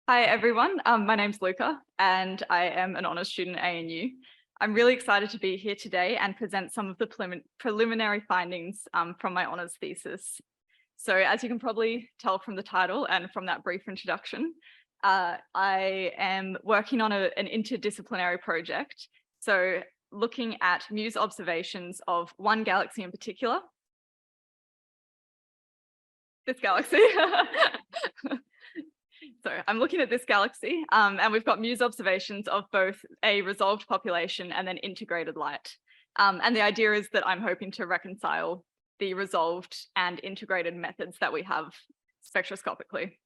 Hi everyone, my name's Luka and I am an honours student at ANU. I'm really excited to be here today and present some of the preliminary findings from my honours thesis. So as you can probably tell from the title and from that brief introduction, I am working on an interdisciplinary project. So looking at MUSE observations of one galaxy in particular, this galaxy. So I'm looking at this galaxy and we've got MUSE observations of both a resolved population and then integrated light. And the idea is that I'm hoping to reconcile the resolved and integrated methods that we have spectroscopically.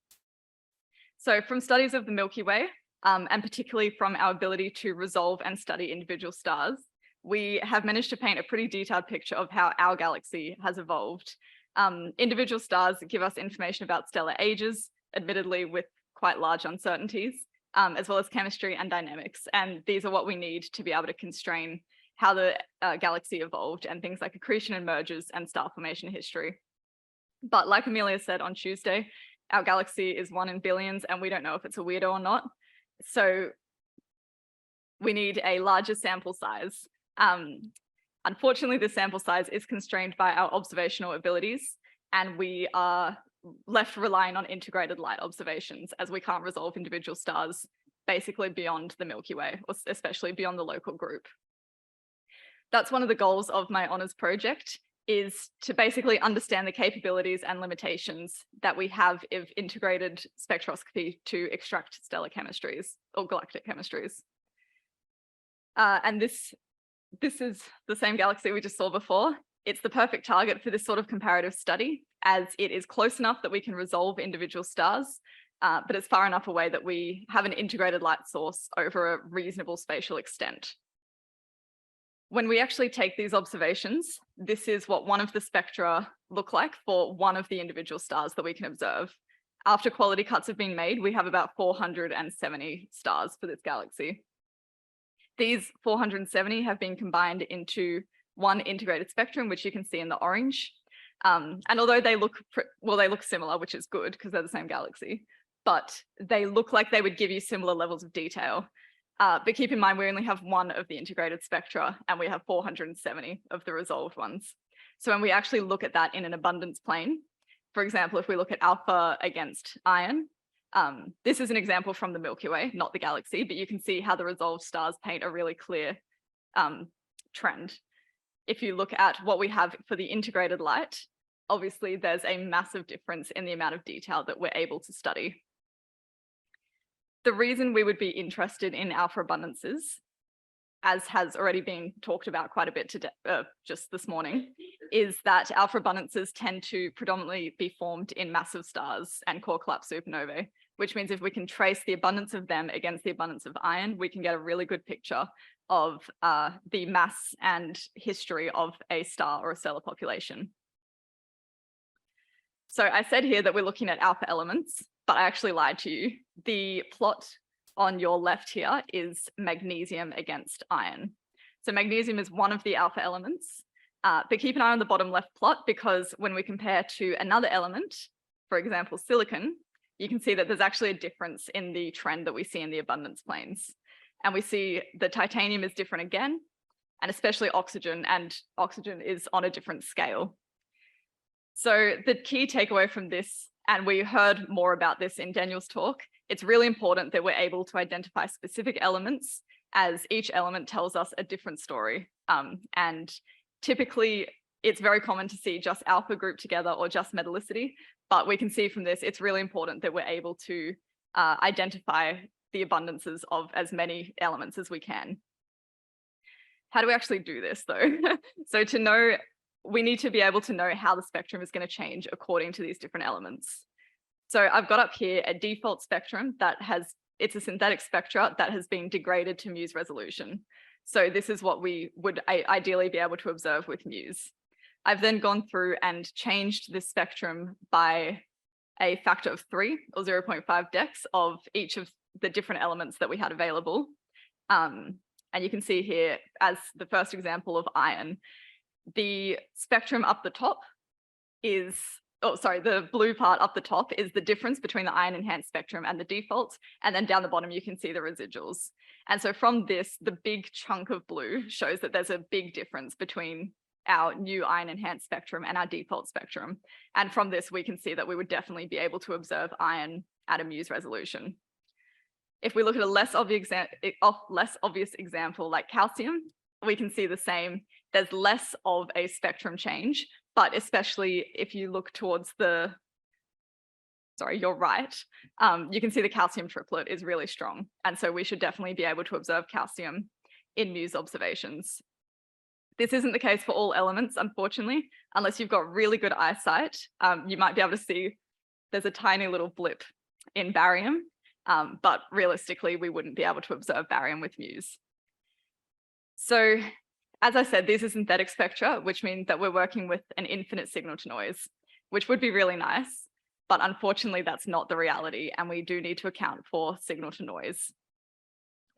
So from studies of the Milky Way, and particularly from our ability to resolve and study individual stars, we have managed to paint a pretty detailed picture of how our galaxy has evolved. Individual stars give us information about stellar ages, admittedly with quite large uncertainties, as well as chemistry and dynamics. And these are what we need to be able to constrain how the galaxy evolved and things like accretion and mergers and star formation history. But like Amelia said on Tuesday, our galaxy is 1 in billions and we don't know if it's a weirdo or not. So we need a larger sample size. Unfortunately, the sample size is constrained by our observational abilities and we are left relying on integrated light observations as we can't resolve individual stars basically beyond the Milky Way, or especially beyond the local group. That's one of the goals of my honours project, is to basically understand the capabilities and limitations that we have of integrated spectroscopy to extract stellar chemistries or galactic chemistries. And this is the same galaxy we just saw before. It's the perfect target for this sort of comparative study, as it is close enough that we can resolve individual stars, but it's far enough away that we have an integrated light source over a reasonable spatial extent. When we actually take these observations, this is what one of the spectra look like for one of the individual stars that we can observe. After quality cuts have been made, we have about 470 stars for this galaxy. These 470 have been combined into one integrated spectrum, which you can see in the orange. And although they look similar, which is good because they're the same galaxy, but they look like they would give you similar levels of detail. But keep in mind, we only have one of the integrated spectra and we have 470 of the resolved ones. So when we actually look at that in an abundance plane, for example, if we look at alpha against iron, this is an example from the Milky Way, not the galaxy, but you can see how the resolved stars paint a really clear trend. If you look at what we have for the integrated light, obviously there's a massive difference in the amount of detail that we're able to study. The reason we would be interested in alpha abundances, as has already been talked about quite a bit today, just this morning, is that alpha abundances tend to predominantly be formed in massive stars and core collapse supernovae, which means if we can trace the abundance of them against the abundance of iron, we can get a really good picture of the mass and history of a star or a stellar population. So I said here that we're looking at alpha elements, but I actually lied to you. The plot on your left here is magnesium against iron. So magnesium is one of the alpha elements, but keep an eye on the bottom left plot, because when we compare to another element, for example, silicon, you can see that there's actually a difference in the trend that we see in the abundance planes. And we see the titanium is different again, and especially oxygen, and oxygen is on a different scale. So the key takeaway from this, and we heard more about this in Daniel's talk, it's really important that we're able to identify specific elements, as each element tells us a different story. And typically it's very common to see just alpha grouped together or just metallicity, but we can see from this, it's really important that we're able to identify the abundances of as many elements as we can. How do we actually do this though? So to know, we need to be able to know how the spectrum is going to change according to these different elements. So I've got up here a default spectrum that it's a synthetic spectra that has been degraded to MUSE resolution. So this is what we would ideally be able to observe with MUSE. I've then gone through and changed this spectrum by a factor of 3 or 0.5 dex of each of the different elements that we had available. And you can see here, as the first example of iron, the spectrum up the top is the blue part up the top is the difference between the ion enhanced spectrum and the default. And then down the bottom, you can see the residuals. And so from this, the big chunk of blue shows that there's a big difference between our new ion enhanced spectrum and our default spectrum. And from this, we can see that we would definitely be able to observe iron at a MUSE resolution. If we look at a less obvious example like calcium, we can see the same. There's less of a spectrum change, but especially if you look towards your right, you can see the calcium triplet is really strong. And so we should definitely be able to observe calcium in MUSE observations. This isn't the case for all elements, unfortunately, unless you've got really good eyesight. You might be able to see there's a tiny little blip in barium, but realistically, we wouldn't be able to observe barium with MUSE. So as I said, these are synthetic spectra, which means that we're working with an infinite signal to noise, which would be really nice, but unfortunately, that's not the reality, and we do need to account for signal to noise.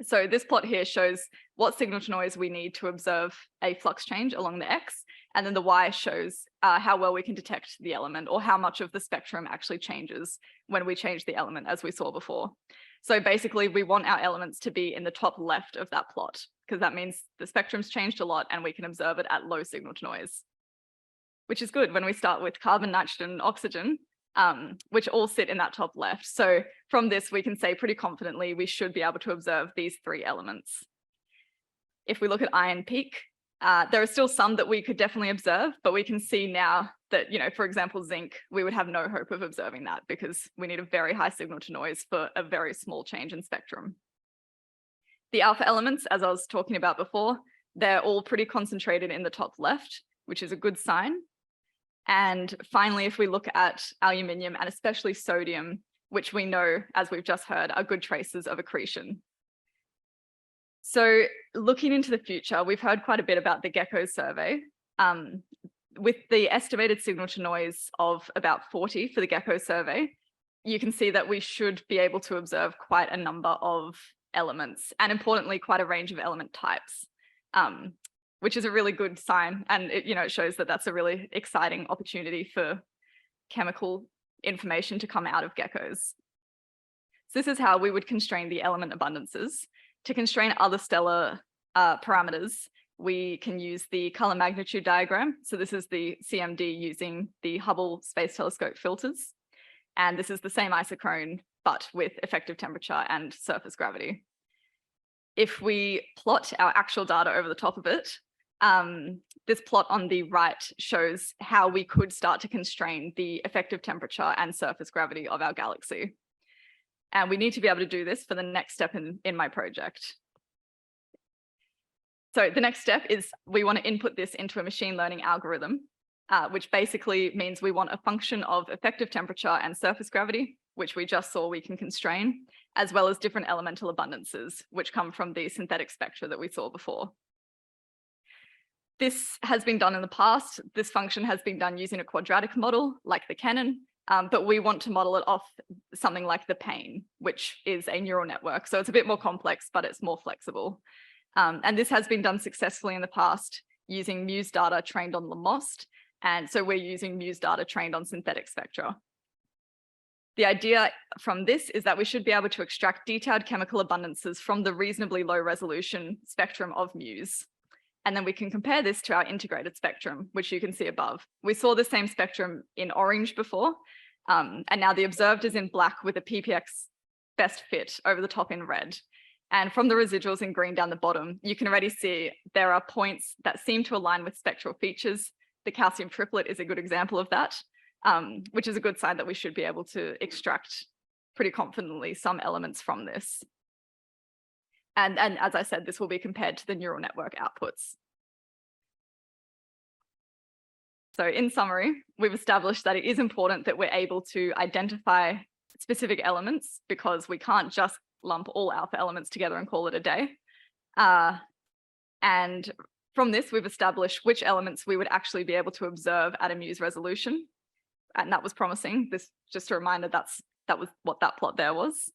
So this plot here shows what signal to noise we need to observe a flux change along the X, and then the Y shows how well we can detect the element or how much of the spectrum actually changes when we change the element, as we saw before. So basically, we want our elements to be in the top left of that plot, because that means the spectrum's changed a lot and we can observe it at low signal to noise, which is good when we start with carbon, nitrogen, and oxygen, which all sit in that top left. So from this, we can say pretty confidently we should be able to observe these three elements. If we look at iron peak, there are still some that we could definitely observe, but we can see now that, for example, zinc, we would have no hope of observing that because we need a very high signal to noise for a very small change in spectrum. The alpha elements, as I was talking about before, they're all pretty concentrated in the top left, which is a good sign. And finally, if we look at aluminium and especially sodium, which we know, as we've just heard, are good traces of accretion. So looking into the future, we've heard quite a bit about the GECKO survey. With the estimated signal to noise of about 40 for the GECKO survey, you can see that we should be able to observe quite a number of elements, and importantly, quite a range of element types. Which is a really good sign. And it shows that that's a really exciting opportunity for chemical information to come out of geckos. So this is how we would constrain the element abundances. To constrain other stellar parameters, we can use the color magnitude diagram. So this is the CMD using the Hubble Space Telescope filters. And this is the same isochrone, but with effective temperature and surface gravity. If we plot our actual data over the top of it, this plot on the right shows how we could start to constrain the effective temperature and surface gravity of our galaxy. And we need to be able to do this for the next step in my project. So the next step is we want to input this into a machine learning algorithm, which basically means we want a function of effective temperature and surface gravity, which we just saw we can constrain, as well as different elemental abundances, which come from the synthetic spectra that we saw before. This has been done in the past. This function has been done using a quadratic model like the Canon, but we want to model it off something like the pane, which is a neural network. So it's a bit more complex, but it's more flexible. And this has been done successfully in the past using MUSE data trained on LaMost. And so we're using MUSE data trained on synthetic spectra. The idea from this is that we should be able to extract detailed chemical abundances from the reasonably low resolution spectrum of MUSE. And then we can compare this to our integrated spectrum, which you can see above. We saw the same spectrum in orange before, and now the observed is in black with a PPX best fit over the top in red. And from the residuals in green down the bottom, you can already see there are points that seem to align with spectral features. The calcium triplet is a good example of that, which is a good sign that we should be able to extract pretty confidently some elements from this. And as I said, this will be compared to the neural network outputs. So in summary, we've established that it is important that we're able to identify specific elements because we can't just lump all alpha elements together and call it a day. And from this, we've established which elements we would actually be able to observe at a MUSE resolution. And that was promising. This, just a reminder, that was what that plot there was.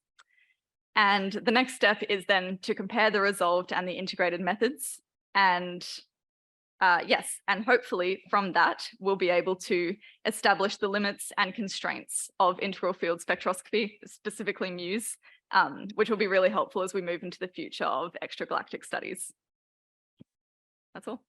And the next step is then to compare the resolved and the integrated methods. And Yes, and hopefully from that, we'll be able to establish the limits and constraints of integral field spectroscopy, specifically MUSE, which will be really helpful as we move into the future of extragalactic studies. That's all.